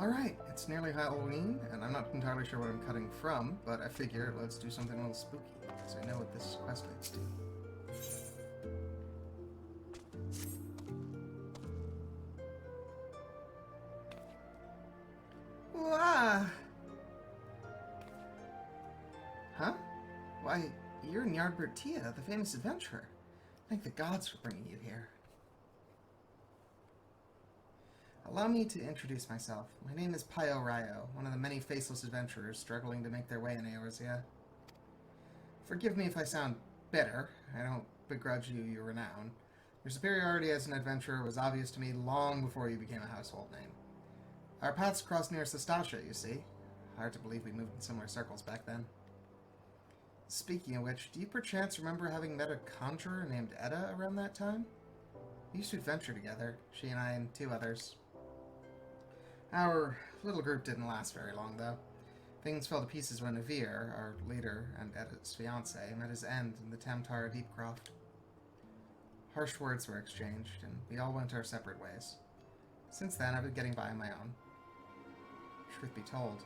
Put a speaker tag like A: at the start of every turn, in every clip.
A: Alright, it's nearly Halloween, and I'm not entirely sure what I'm cutting from, but I figure let's do something a little spooky, because I know what this quest leads to. Wah! Huh? Why, you're Ny'ardbert, the famous adventurer. Thank the gods for bringing you here. Allow me to introduce myself. My name is Pio Ryo, one of the many faceless adventurers struggling to make their way in Eorzea. Forgive me if I sound bitter. I don't begrudge you your renown. Your superiority as an adventurer was obvious to me long before you became a household name. Our paths crossed near Sestasha, you see. Hard to believe we moved in similar circles back then. Speaking of which, do you perchance remember having met a conjurer named Edda around that time? We used to adventure together, she and I and two others. Our little group didn't last very long, though. Things fell to pieces when Navir, our leader and Edda's fiancé, met his end in the Tamtara Deepcroft. Harsh words were exchanged, and we all went our separate ways. Since then, I've been getting by on my own. Truth be told,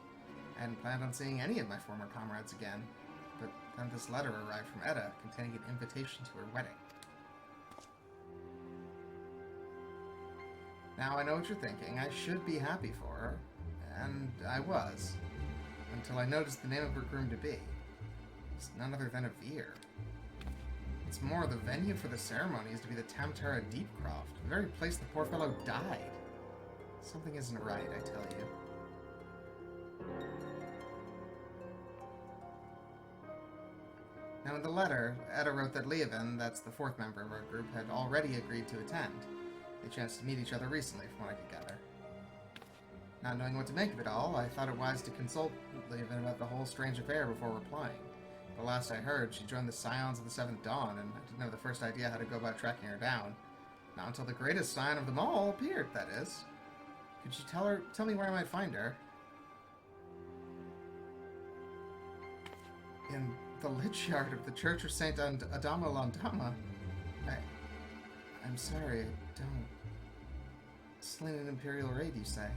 A: I hadn't planned on seeing any of my former comrades again, but then this letter arrived from Edda containing an invitation to her wedding. Now I know what you're thinking. I should be happy for her, and I was, until I noticed the name of her groom-to-be. It's none other than a Veer. It's more, the venue for the ceremony is to be the Tamtara Deepcroft, the very place the poor fellow died. Something isn't right, I tell you. Now in the letter, Edda wrote that Leovan, that's the fourth member of our group, had already agreed to attend. They chanced to meet each other recently, from what I could gather. Not knowing what to make of it all, I thought it wise to consult Leovan about the whole strange affair before replying. The last I heard, she joined the Scions of the Seventh Dawn, and I didn't have the first idea how to go about tracking her down. Not until the greatest scion of them all appeared, that is. Could you tell me where I might find her? In the lich yard of the Church of Saint Adama Landama. I'm sorry, I don't. Slain an Imperial raid, you say?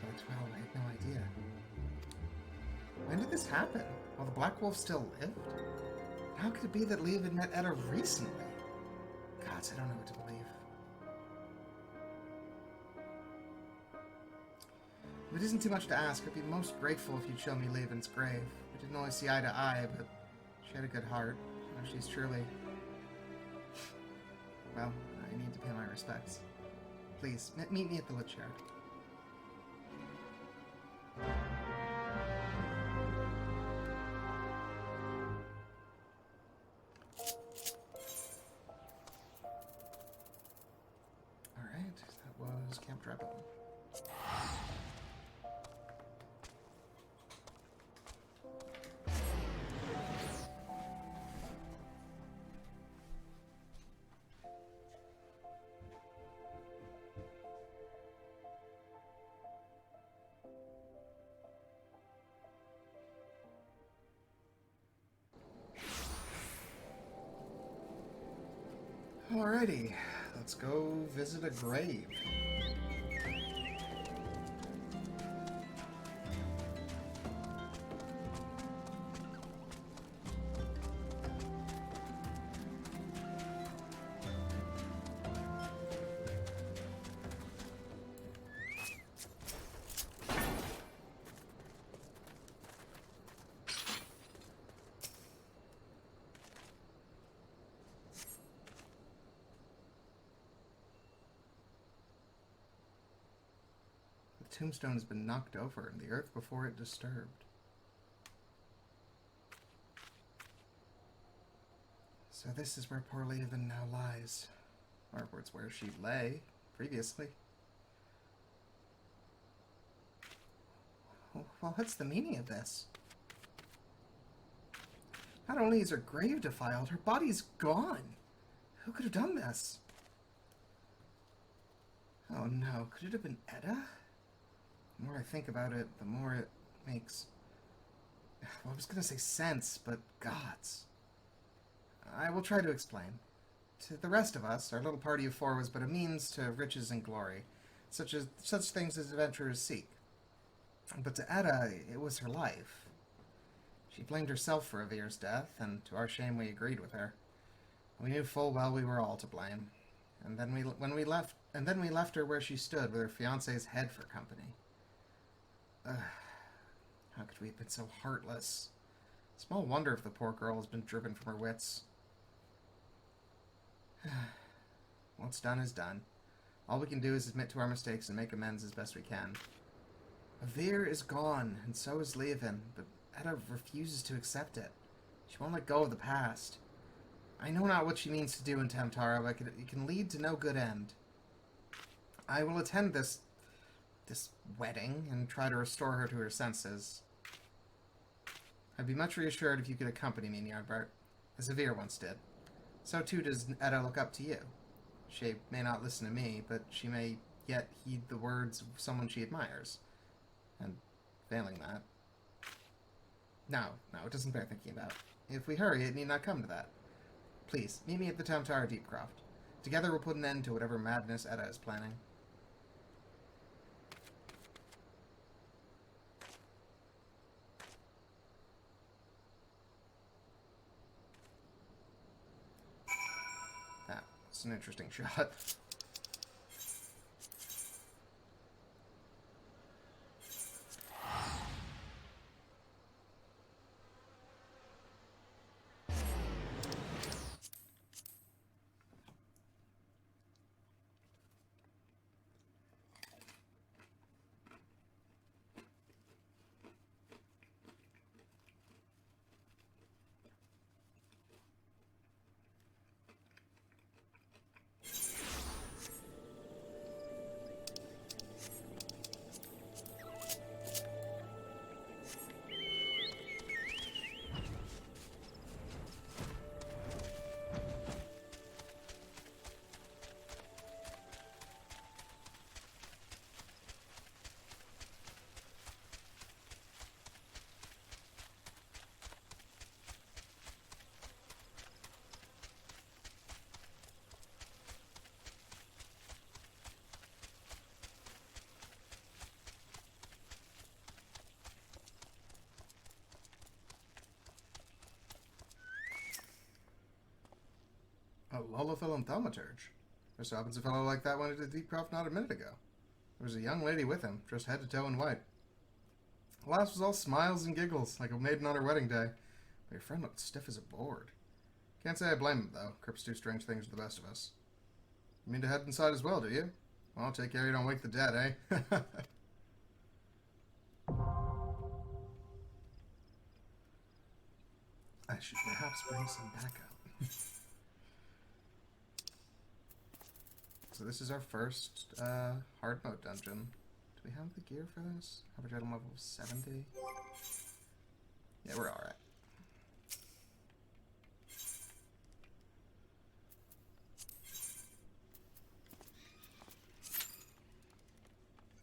A: But, well, I had no idea. When did this happen? While the Black Wolf still lived? How could it be that Leovan met Edda recently? Gods, I don't know what to believe. If it isn't too much to ask, I'd be most grateful if you'd show me Leovan's grave. We didn't always see eye to eye, but she had a good heart. And she's truly... Well, I need to pay my respects. Please, meet me at the lich yard. Alright, that was Camp Dragon. Alrighty, let's go visit a grave. The tombstone has been knocked over and the earth before it disturbed. So this is where poor Leovan now lies. Or it's where she lay previously. Well, what's the meaning of this? Not only is her grave defiled, her body's gone. Who could have done this? Oh no, could it have been Edda? The more I think about it, the more it makes... Well, I was going to say sense, but gods. I will try to explain. To the rest of us, our little party of four was but a means to riches and glory. such things as adventurers seek. But to Etta, it was her life. She blamed herself for Avir's death, and to our shame we agreed with her. We knew full well we were all to blame. And then we left her where she stood with her fiancé's head for company. How could we have been so heartless? Small wonder if the poor girl has been driven from her wits. What's done is done. All we can do is admit to our mistakes and make amends as best we can. Avir is gone, and so is Leovan, but Etta refuses to accept it. She won't let go of the past. I know not what she means to do in Tamtara, but it can lead to no good end. I will attend this wedding and try to restore her to her senses. I'd be much reassured if you could accompany me, Ny'ardbert, as Avir once did. So too does Etta look up to you. She may not listen to me, but she may yet heed the words of someone she admires. And failing that... No, it doesn't bear thinking about. If we hurry, it need not come to that. Please, meet me at the Tamtara Deepcroft. Together we'll put an end to whatever madness Etta is planning. That's an interesting shot. A Lullafil thaumaturge. Just happens a fellow like that went into Deepcroft not a minute ago. There was a young lady with him, dressed head to toe in white. The lass was all smiles and giggles, like a maiden on her wedding day. But your friend looked stiff as a board. Can't say I blame him, though. Crips do strange things to the best of us. You mean to head inside as well, do you? Well, take care you don't wake the dead, eh? I should perhaps bring some backup. So this is our first hard mode dungeon. Do we have the gear for this? Average item level 70. Yeah, we're alright.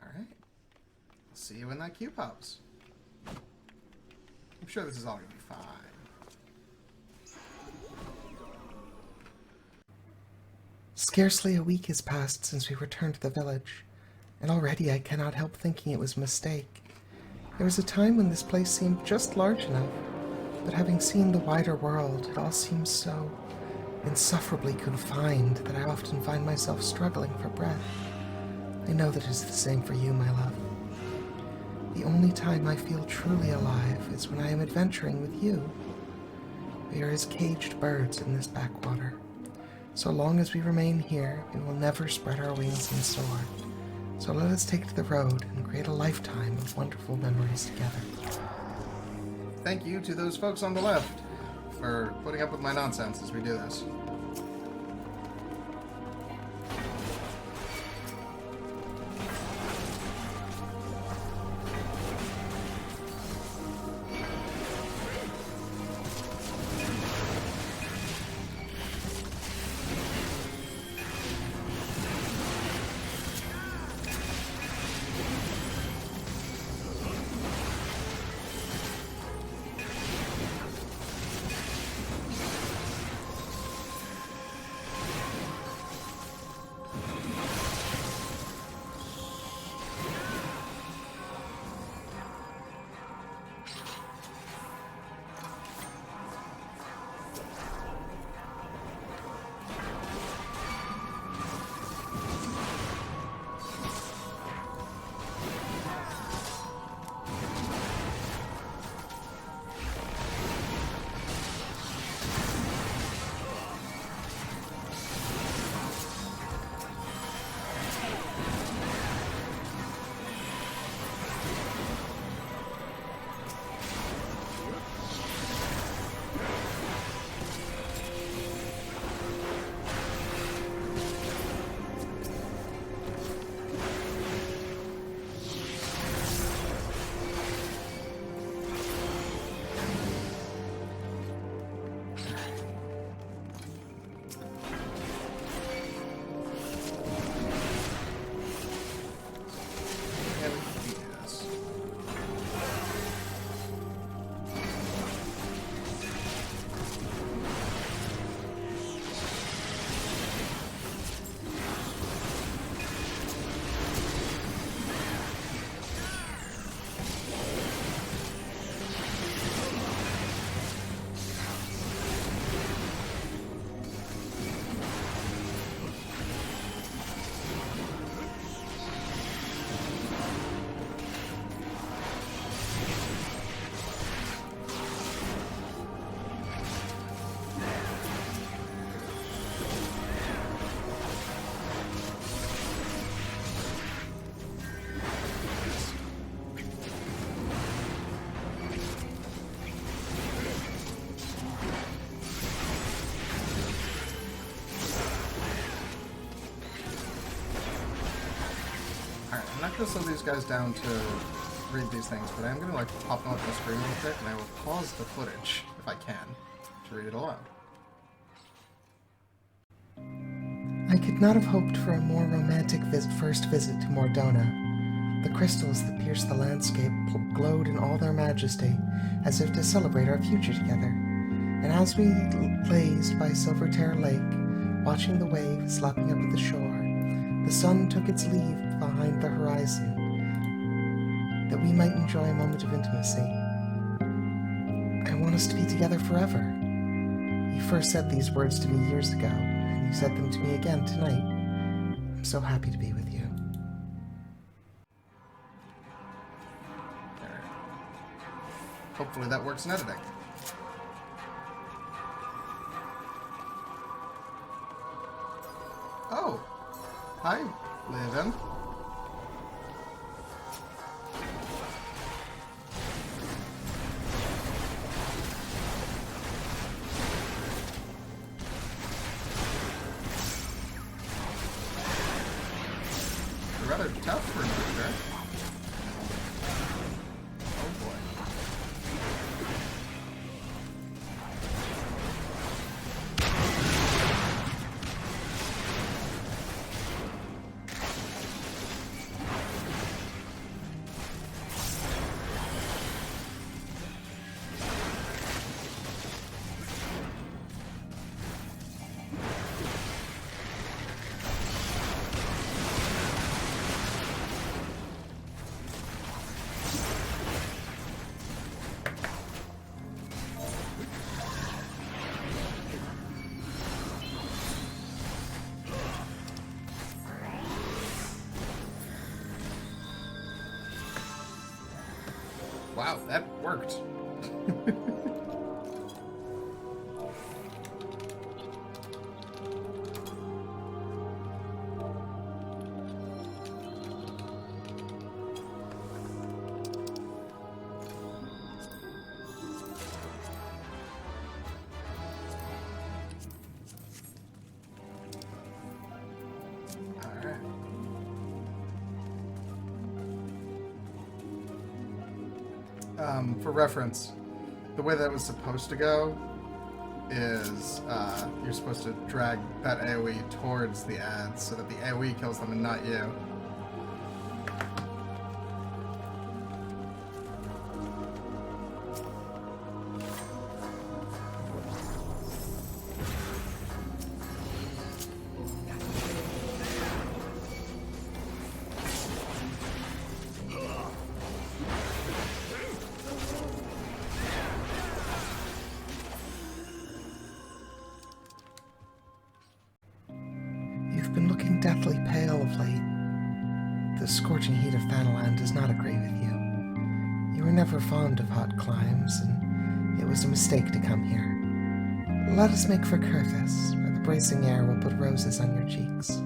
A: Alright. I'll see you when that queue pops. I'm sure this is all gonna be fine. Scarcely a week has passed since we returned to the village, and already I cannot help thinking it was a mistake. There was a time when this place seemed just large enough, but having seen the wider world, it all seems so insufferably confined that I often find myself struggling for breath. I know that it is the same for you, my love. The only time I feel truly alive is when I am adventuring with you. We are as caged birds in this backwater. So long as we remain here, we will never spread our wings and soar. So let us take to the road and create a lifetime of wonderful memories together. Thank you to those folks on the left for putting up with my nonsense as we do this. not going to slow these guys down to read these things, but I'm going to like pop them up on the screen real quick, and I will pause the footage, if I can, to read it aloud.
B: I could not have hoped for a more romantic first visit to Mordona. The crystals that pierced the landscape glowed in all their majesty, as if to celebrate our future together. And as we lazed by Silvertear Lake, watching the waves lapping up at the shore, the sun took its leave behind the horizon, that we might enjoy a moment of intimacy. I want us to be together forever. You first said these words to me years ago, and you said them to me again tonight. I'm so happy to be with you.
A: There. Hopefully that works in editing. Oh! Hi, Levin. You're rather tough for an Ny'ardbert. Oh boy. Wow, that worked. For reference, the way that was supposed to go is you're supposed to drag that AoE towards the ads so that the AoE kills them and not you.
B: You've been looking deathly pale of late. The scorching heat of Thanalan does not agree with you. You were never fond of hot climes, and it was a mistake to come here. Let us make for Kurthis, where the bracing air will put roses on your cheeks.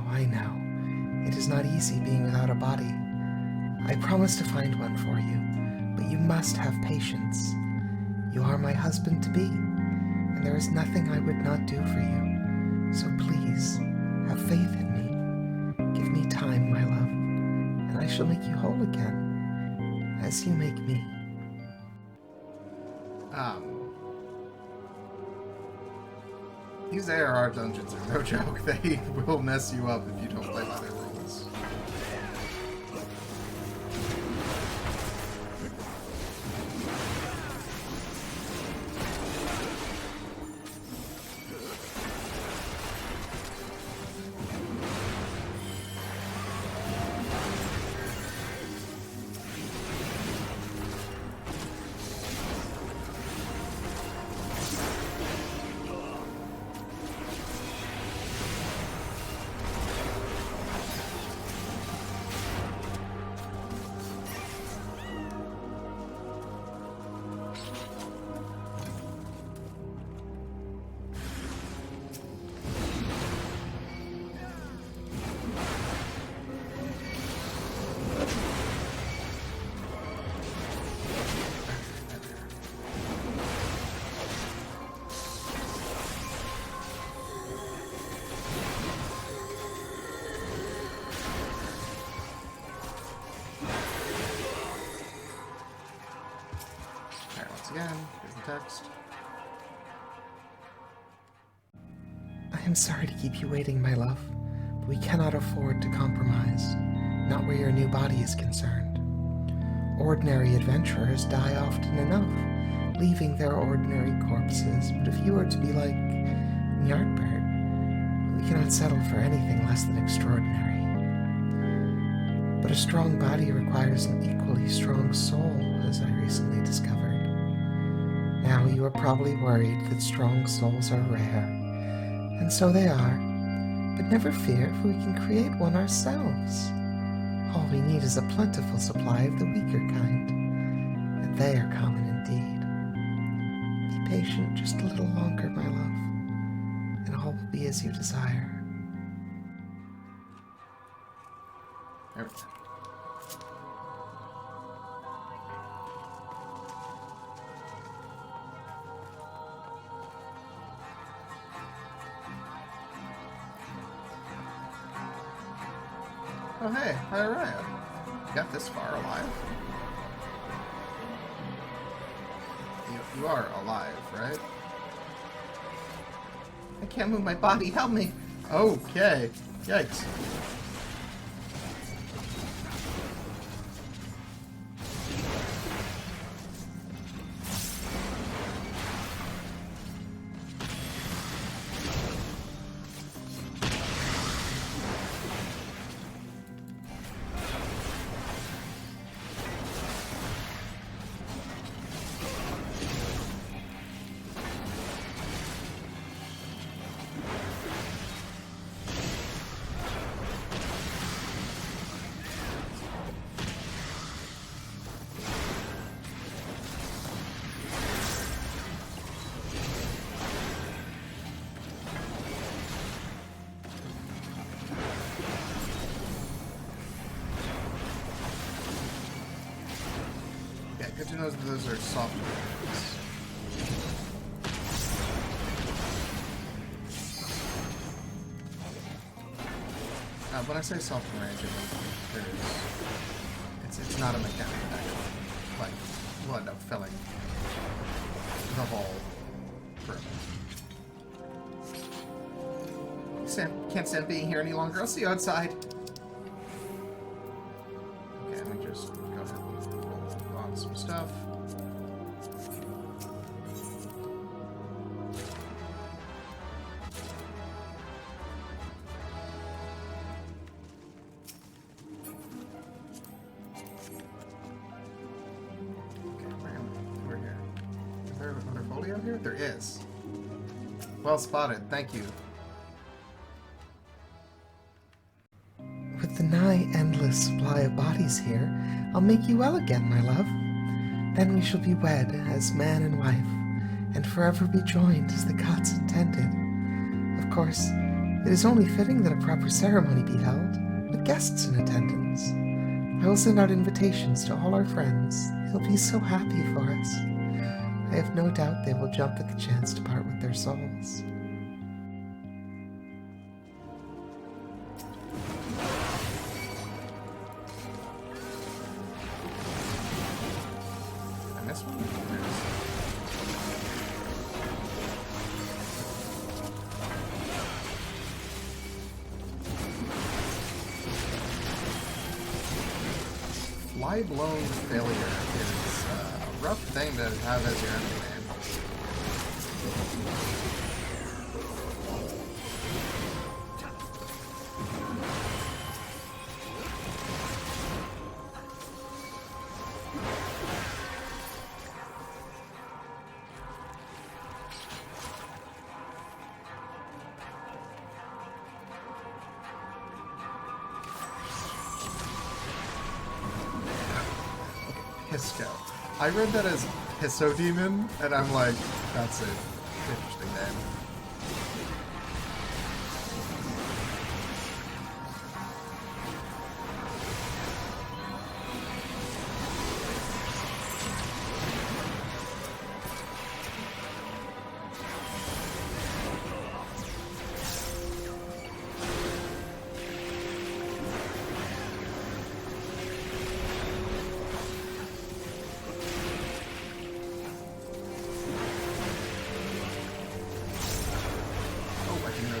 B: I know. It is not easy being without a body. I promise to find one for you, but you must have patience. You are my husband-to-be, and there is nothing I would not do for you. So please, have faith in me. Give me time, my love, and I shall make you whole again, as you make me.
A: These ARR dungeons are no joke. They will mess you up if you don't play by their rules.
B: I'm sorry to keep you waiting, my love, but we cannot afford to compromise, not where your new body is concerned. Ordinary adventurers die often enough, leaving their ordinary corpses, but if you were to be like Ny'ardbert, we cannot settle for anything less than extraordinary. But a strong body requires an equally strong soul, as I recently discovered. Now you are probably worried that strong souls are rare, and so they are, but never fear, for we can create one ourselves. All we need is a plentiful supply of the weaker kind, and they are common indeed. Be patient just a little longer, my love, and all will be as you desire.
A: There we go. Oh hey, hi Raya. You got this far alive? You are alive, right? I can't move my body, help me! Okay. Yikes. Good to know that those are soft weapons. When I say soft range, I mean it's not a mechanic actually. Like we'll end up filling the whole room. Can't stand being here any longer. I'll see you outside. Okay, let me just go ahead and roll on some stuff. We're here. Is there another folio here? There is. Well spotted. Thank you.
B: With the nigh endless supply of bodies here, I'll make you well again, my love. Then we shall be wed as man and wife, and forever be joined as the gods intended. Of course, it is only fitting that a proper ceremony be held, with guests in attendance. I will send out invitations to all our friends. They'll be so happy for us. I have no doubt they will jump at the chance to part with their souls.
A: Fly-blown failure is a rough thing to have as your enemy name. Pisco. I read that as Pisso Demon, and I'm like, that's an interesting name.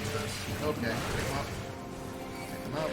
A: What's this? Okay, pick them up. Pick them up.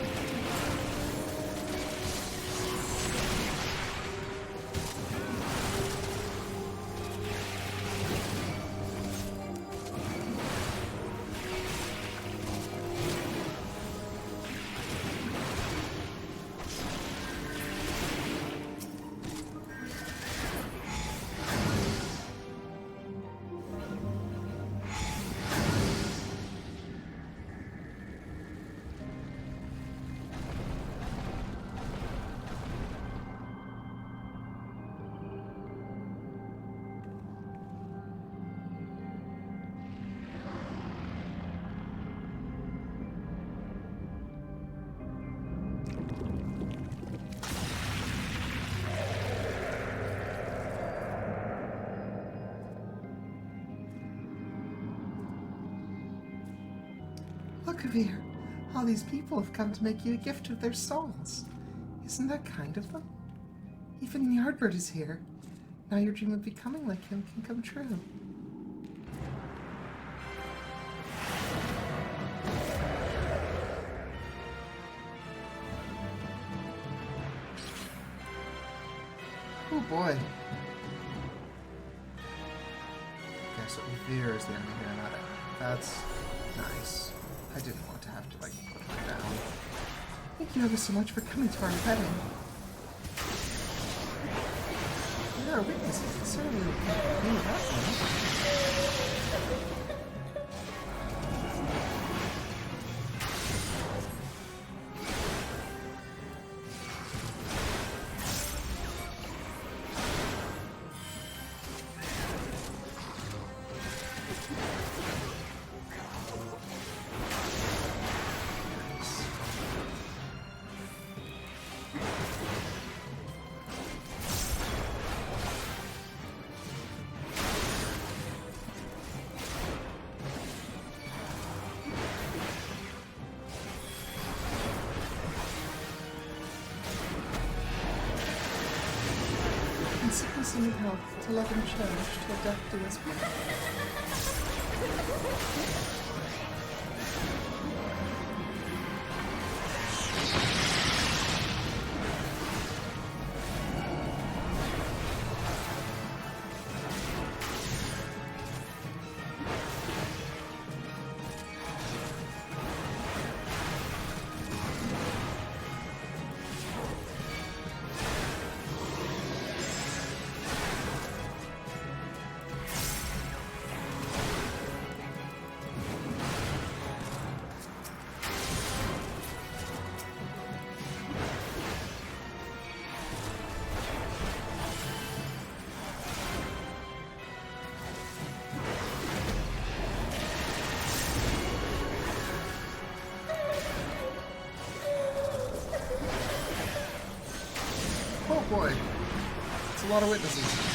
B: Look, Veer. All these people have come to make you a gift of their souls. Isn't that kind of them? Even Ny'ardbert is here. Now your dream of becoming like him can come true.
A: Oh boy. Okay, so Veer is the enemy here, not it. That's nice. I didn't want to have to, like, put her down.
B: Thank you ever so much for coming to our wedding.
A: There are witnesses. It certainly can't be that one.
B: In sickness and in health, to love and cherish, till death do us part.
A: Oh boy. It's a lot of witnesses.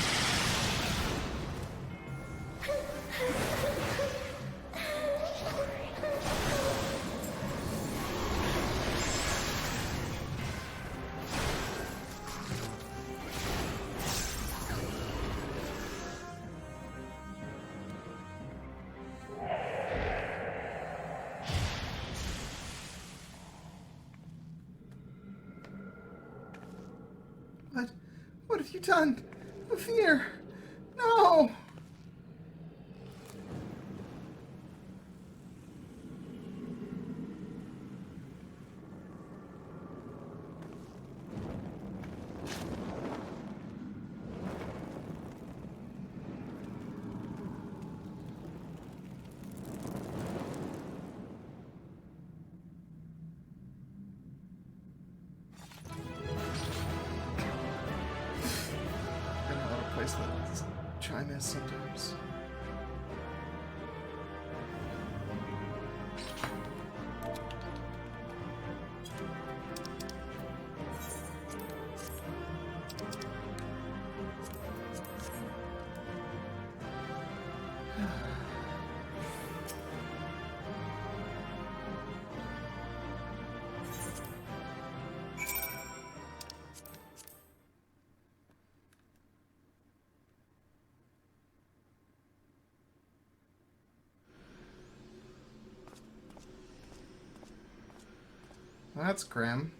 B: What have you done? Veer! No!
A: That chime is sometimes. Well, that's grim.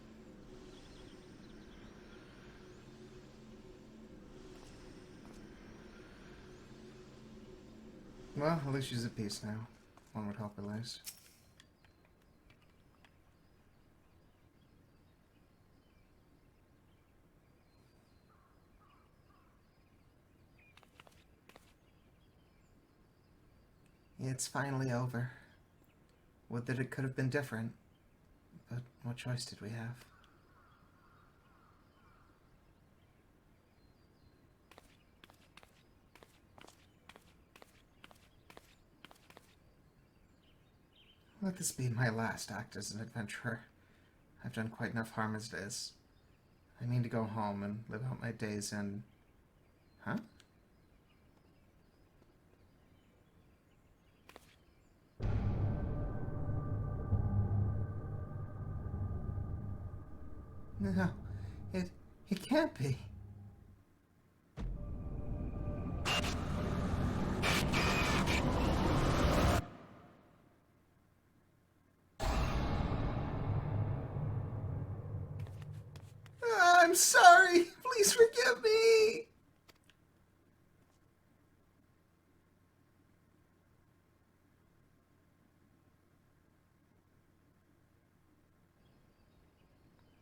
A: Well, at least she's at peace now. One would hope, at least. It's finally over. Would that it could have been different. But what choice did we have? Let this be my last act as an adventurer. I've done quite enough harm as it is. I mean to go home and live out my days in... Huh? No, it can't be. I'm sorry. Please forgive me.